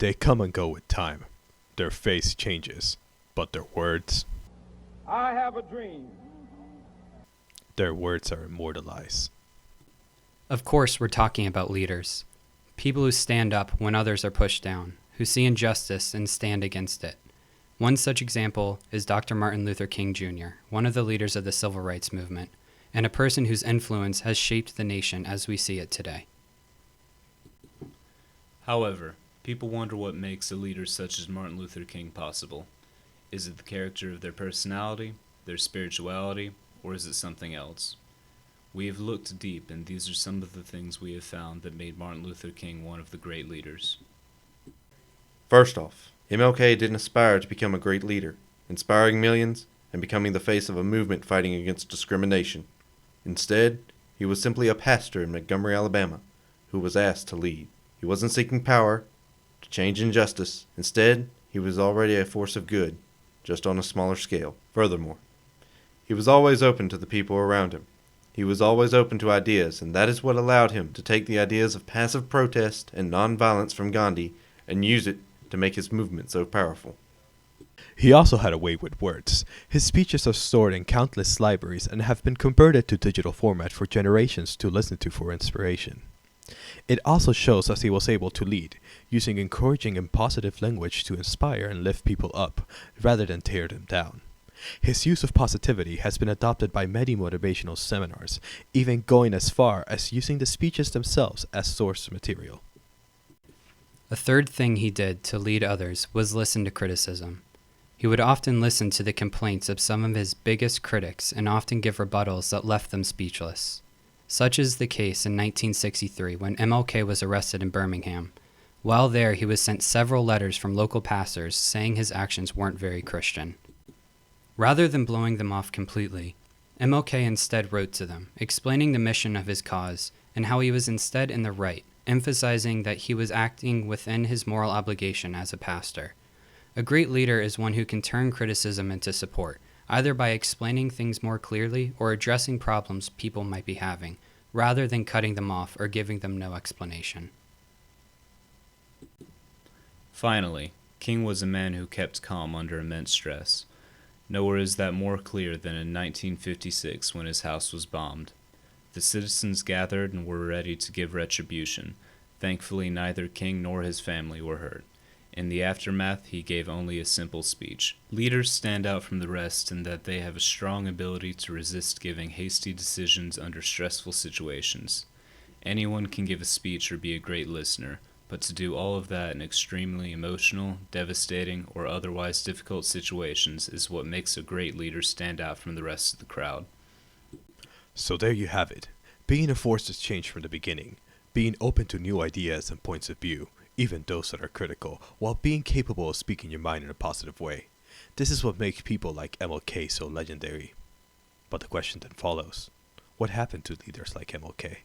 They come and go with time. Their face changes, but I have a dream. their words are immortalized. Of course, we're talking about leaders. People who stand up when others are pushed down, who see injustice and stand against it. One such example is Dr. Martin Luther King Jr., one of the leaders of the civil rights movement, and a person whose influence has shaped the nation as we see it today. However, people wonder what makes a leader such as Martin Luther King possible. Is it the character of their personality, their spirituality, or is it something else? We have looked deep, and these are some of the things we have found that made Martin Luther King one of the great leaders. First off, MLK didn't aspire to become a great leader, inspiring millions and becoming the face of a movement fighting against discrimination. Instead, he was simply a pastor in Montgomery, Alabama, who was asked to lead. He wasn't seeking power to change injustice. Instead, he was already a force of good, just on a smaller scale. Furthermore, he was always open to the people around him. He was always open to ideas, and that is what allowed him to take the ideas of passive protest and nonviolence from Gandhi and use it to make his movement so powerful. He also had a way with words. His speeches are stored in countless libraries and have been converted to digital format for generations to listen to for inspiration. It also shows us he was able to lead, using encouraging and positive language to inspire and lift people up, rather than tear them down. His use of positivity has been adopted by many motivational seminars, even going as far as using the speeches themselves as source material. A third thing he did to lead others was listen to criticism. He would often listen to the complaints of some of his biggest critics and often give rebuttals that left them speechless. Such is the case in 1963 when MLK was arrested in Birmingham. While there, he was sent several letters from local pastors saying his actions weren't very Christian. Rather than blowing them off completely, MLK instead wrote to them, explaining the mission of his cause and how he was instead in the right, emphasizing that he was acting within his moral obligation as a pastor. A great leader is one who can turn criticism into support, either by explaining things more clearly or addressing problems people might be having, rather than cutting them off or giving them no explanation. Finally, King was a man who kept calm under immense stress. Nowhere is that more clear than in 1956 when his house was bombed. The citizens gathered and were ready to give retribution. Thankfully, neither King nor his family were hurt. In the aftermath, he gave only a simple speech. Leaders stand out from the rest in that they have a strong ability to resist giving hasty decisions under stressful situations. Anyone can give a speech or be a great listener, but to do all of that in extremely emotional, devastating, or otherwise difficult situations is what makes a great leader stand out from the rest of the crowd. So there you have it. Being a force of change from the beginning. Being open to new ideas and points of view, even those that are critical, while being capable of speaking your mind in a positive way. This is what makes people like MLK so legendary. But the question then follows, what happened to leaders like MLK?